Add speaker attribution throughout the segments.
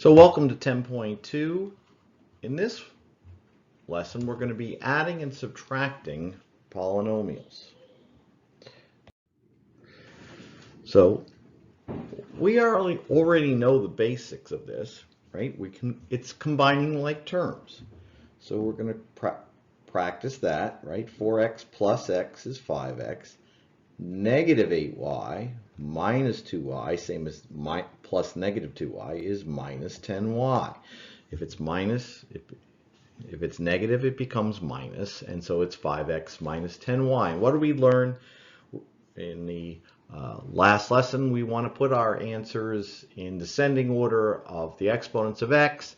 Speaker 1: So welcome to 10.2. In this lesson, we're going to be adding and subtracting polynomials. So we already know the basics of this, right? It's combining like terms. So we're going to practice that, right? 4x plus x is 5x. Negative 8y minus 2y, same as plus negative 2y, is minus 10y. If it's negative, it becomes minus, and so it's 5x minus 10y. And what did we learn in the last lesson? We want to put our answers in descending order of the exponents of x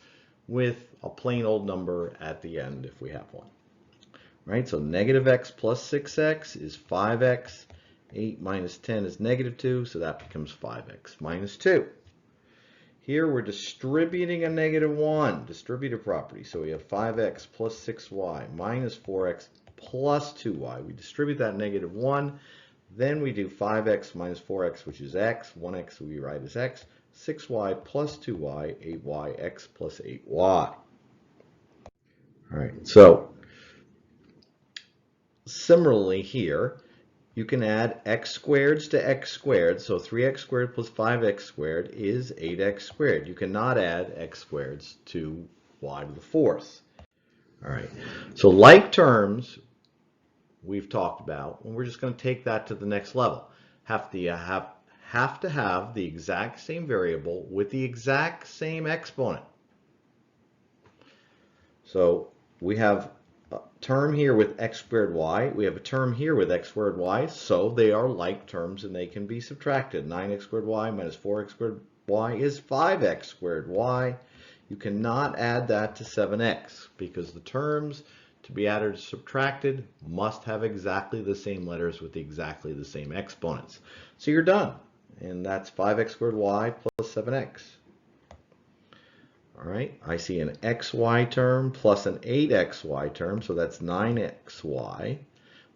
Speaker 1: with a plain old number at the end if we have one. Right? So negative x plus 6x is 5x. 8 minus 10 is negative 2, so that becomes 5x minus 2. Here we're distributing a negative 1, distributive property. So we have 5x plus 6y minus 4x plus 2y. We distribute that negative 1. Then we do 5x minus 4x, which is x. 1x we write as x. 6y plus 2y, 8y, x plus 8y. All right, so similarly here, you can add x squareds to x squared. So 3x squared plus 5x squared is 8x squared. You cannot add x squareds to y to the fourth. All right. So like terms we've talked about, and we're just going to take that to the next level. Have to have the exact same variable with the exact same exponent. So we have a term here with x squared y. We have a term here with x squared y, so they are like terms and they can be subtracted. 9x squared y minus 4x squared y is 5x squared y. You cannot add that to 7x because the terms to be added or subtracted must have exactly the same letters with exactly the same exponents. So you're done, and that's 5x squared y plus 7x. All right, I see an xy term plus an 8xy term, so that's 9xy.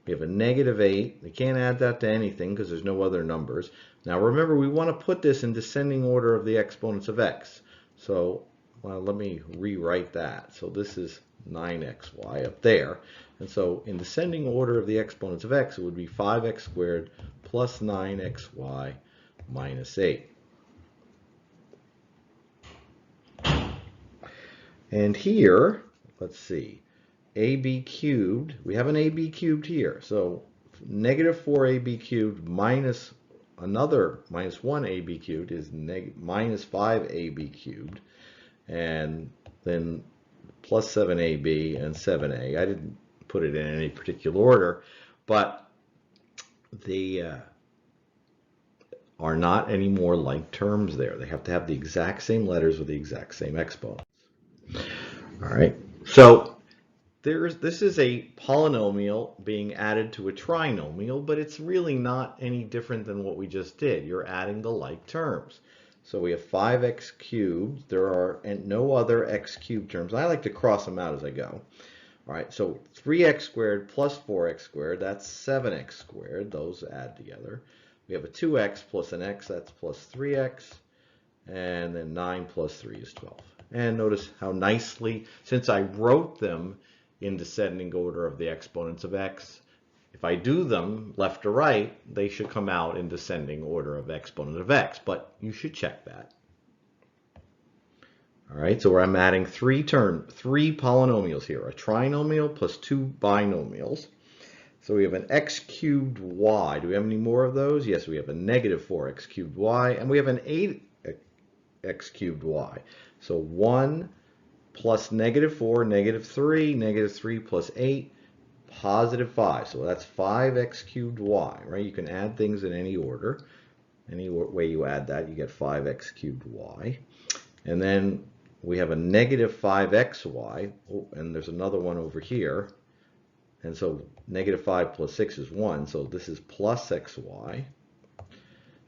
Speaker 1: We have a negative 8. We can't add that to anything because there's no other numbers. Now remember, we want to put this in descending order of the exponents of x. So let me rewrite that. So this is 9xy up there. And so in descending order of the exponents of x, it would be 5x squared plus 9xy minus 8. And here, let's see, ab cubed, we have an ab cubed here. So negative 4ab cubed minus another minus 1ab cubed is minus 5ab cubed. And then plus 7ab and 7a. I didn't put it in any particular order, but they are not any more like terms there. They have to have the exact same letters with the exact same exponents. All right, so this is a polynomial being added to a trinomial, but it's really not any different than what we just did. You're adding the like terms. So we have 5x cubed. There are no other x cubed terms. I like to cross them out as I go. All right, so 3x squared plus 4x squared, that's 7x squared. Those add together. We have a 2x plus an x, that's plus 3x. And then 9 plus 3 is 12. And notice how nicely, since I wrote them in descending order of the exponents of x, if I do them left to right, they should come out in descending order of exponent of x, but you should check that. All right, so I'm adding three polynomials here, a trinomial plus two binomials. So we have an x cubed y. Do we have any more of those? Yes, we have a negative 4x cubed y, and we have an 8x cubed y. So 1 plus negative 4, negative 3 plus 8, positive 5. So that's 5x cubed y, right? You can add things in any order. Any way you add that, you get 5x cubed y. And then we have a negative 5xy. Oh, and there's another one over here. And so negative 5 plus 6 is 1. So this is plus xy.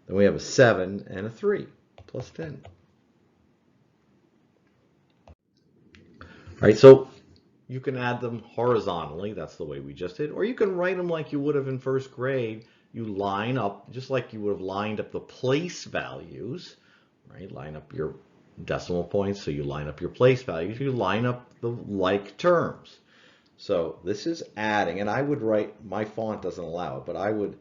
Speaker 1: Then we have a 7 and a 3, plus 10. All right, so you can add them horizontally, that's the way we just did, or you can write them like you would have in first grade. You line up, just like you would have lined up the place values, right? Line up your decimal points, so you line up your place values, you line up the like terms. So this is adding, and I would write, my font doesn't allow it, but I would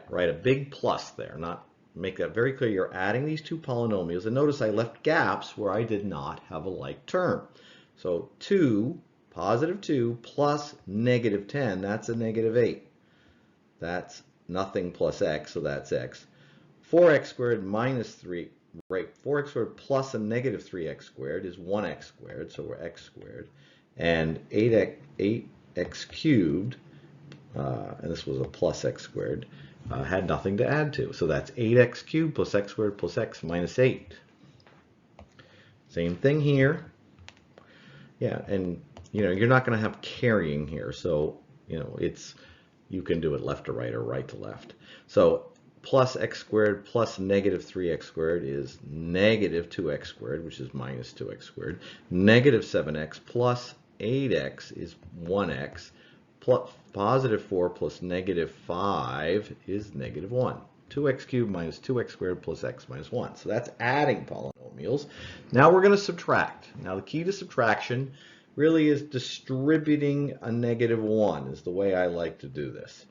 Speaker 1: write a big plus there, not make that very clear. You're adding these two polynomials, and notice I left gaps where I did not have a like term. So 2, positive 2 plus negative 10, that's a negative 8. That's nothing plus x, so that's x. 4x squared minus 3, right, 4x squared plus a negative 3x squared is 1x squared, so we're x squared. And 8x cubed, and this was a plus x squared, had nothing to add to. So that's 8x cubed plus x squared plus x minus 8. Same thing here. Yeah, and you're not going to have carrying here, so you can do it left to right or right to left. So plus x squared plus negative 3x squared is negative 2x squared, which is minus 2x squared. Negative 7x plus 8x is 1x. Plus positive 4 plus negative 5 is negative 1. 2x cubed minus 2x squared plus x minus 1. So that's adding polynomials. Now we're going to subtract. Now the key to subtraction really is distributing a negative 1 is the way I like to do this.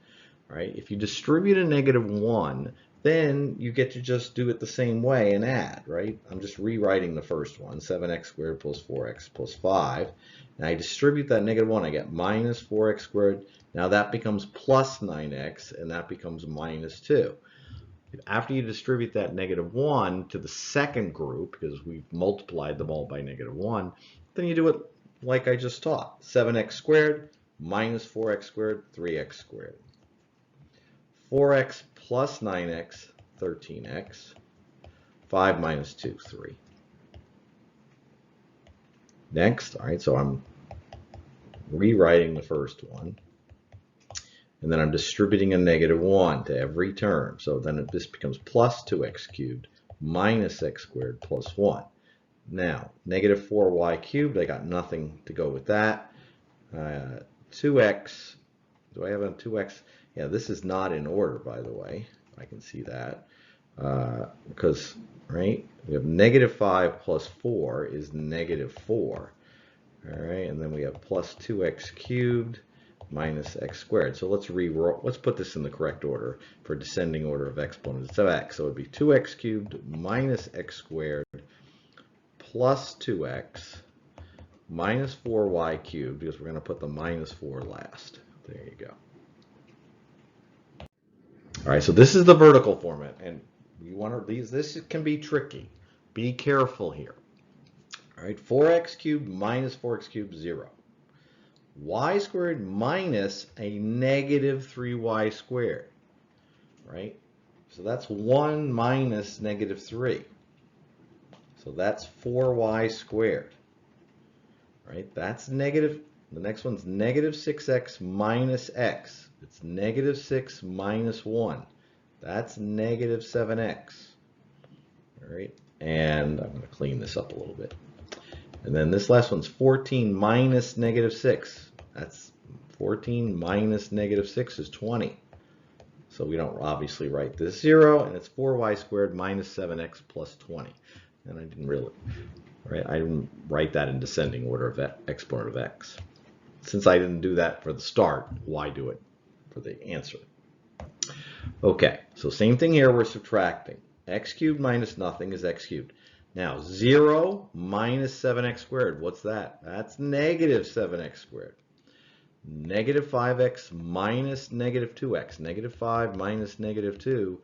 Speaker 1: Right? If you distribute a negative 1, then you get to just do it the same way and add, right? I'm just rewriting the first one, 7x squared plus 4x plus 5. Now I distribute that negative 1, I get minus 4x squared. Now that becomes plus 9x, and that becomes minus 2. After you distribute that negative 1 to the second group, because we've multiplied them all by negative 1, then you do it like I just taught. 7x squared minus 4x squared, 3x squared. 4x plus 9x, 13x. 5 minus 2, 3. Next, all right, so I'm rewriting the first one. And then I'm distributing a negative 1 to every term. So then this becomes plus 2x cubed minus x squared plus 1. Now, negative 4y cubed, I got nothing to go with that. 2x, do I have a 2x? Yeah, this is not in order, by the way. I can see that. Because, right, we have negative 5 plus 4 is negative 4. All right, and then we have plus 2x cubed minus x squared. So let's put this in the correct order for descending order of exponents of x. So it would be 2x cubed minus x squared plus 2x minus 4y cubed, because we're going to put the minus 4 last. There you go. All right, so this is the vertical format, and you want to this can be tricky. Be careful here. All right, 4x cubed minus 4x cubed, 0. Y squared minus a negative 3y squared, right? So that's 1 minus negative 3. So that's 4y squared, right? That's negative. The next one's negative 6x minus x. It's negative 6 minus 1. That's negative 7x. All right, and I'm going to clean this up a little bit. And then this last one's 14 minus negative 6. That's 14 minus negative 6 is 20. So we don't obviously write this 0, and it's 4y squared minus 7x plus 20. And I didn't really, right? I didn't write that in descending order of exponent of x. Since I didn't do that for the start, why do it for the answer? Okay, so same thing here, we're subtracting. X cubed minus nothing is x cubed. Now, 0 minus 7x squared, what's that? That's negative 7x squared. Negative 5x minus negative 2x. Negative 5 minus negative 2,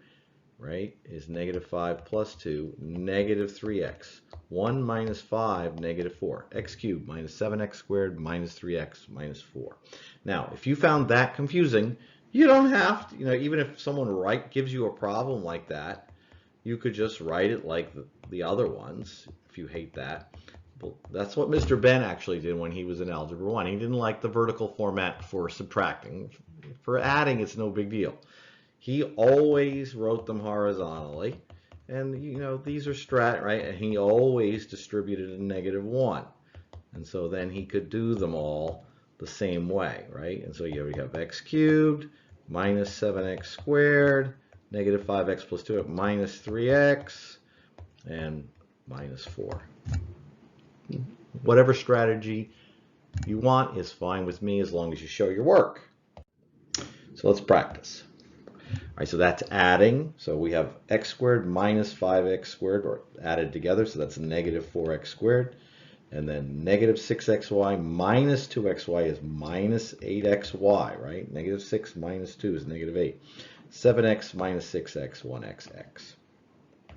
Speaker 1: right, is negative 5 plus 2, negative 3x. 1 minus 5, negative 4. X cubed minus 7x squared minus 3x minus 4. Now, if you found that confusing, you don't have to, even if someone gives you a problem like that, you could just write it like the other ones, if you hate that. Well, that's what Mr. Ben actually did when he was in Algebra 1. He didn't like the vertical format for subtracting. For adding, it's no big deal. He always wrote them horizontally. And, these are right? And he always distributed a negative 1. And so then he could do them all the same way, right? And so you have x cubed minus 7x squared, negative 5x plus 2x minus 3x, and minus 4. Whatever strategy you want is fine with me as long as you show your work. So let's practice. All right, so that's adding. So we have x squared minus 5x squared, or added together, so that's negative 4x squared. And then negative 6xy minus 2xy is minus 8xy, right? Negative 6 minus 2 is negative 8. 7x minus 6x, 1xx. All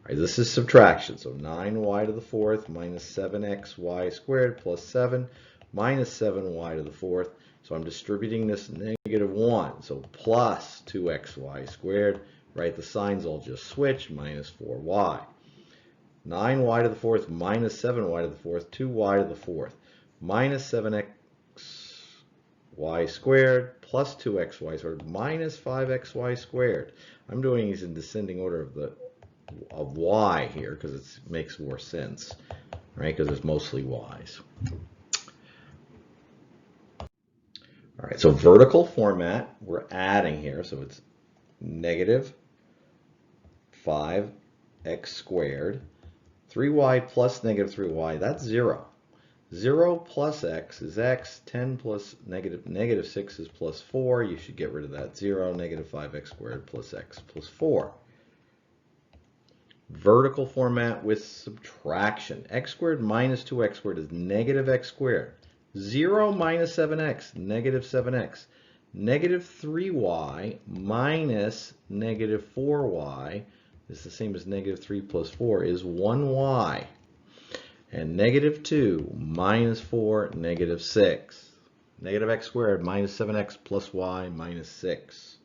Speaker 1: right, this is subtraction, so 9y to the fourth minus 7xy squared plus 7 minus 7y to the fourth. So I'm distributing this negative 1, so plus 2xy squared, right? The signs all just switch, minus 4y. 9y to the fourth minus 7y to the fourth, 2y to the fourth, minus 7xy squared plus 2xy squared minus 5xy squared. I'm doing these in descending order of y here because it makes more sense, right? Because it's mostly y's. All right, so vertical format, we're adding here, so it's negative 5x squared. 3y plus negative 3y, that's 0. 0 plus x is x. 10 plus negative 6 is plus 4. You should get rid of that 0. Negative 5x squared plus x plus 4. Vertical format with subtraction. X squared minus 2x squared is negative x squared. 0 minus 7x, negative 7x. Negative 3y minus negative 4y is the same as negative 3 plus 4 is 1y. And negative 2 minus 4, negative 6. Negative x squared minus 7x plus y minus 6.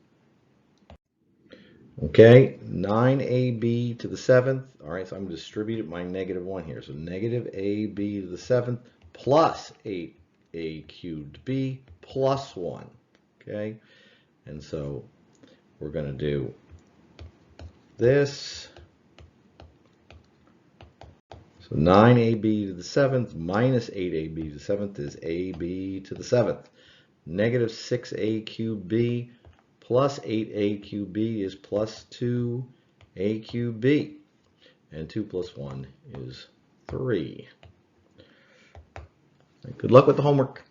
Speaker 1: Okay, 9ab to the 7th. All right, so I'm going to distribute my negative 1 here. So negative ab to the 7th plus 8a cubed b plus 1. Okay, and so we're going to do this. So 9ab to the 7th minus 8ab to the 7th is ab to the 7th. Negative 6a cubed b plus 8a cubed b is plus 2a cubed b. And 2 plus 1 is 3. Good luck with the homework.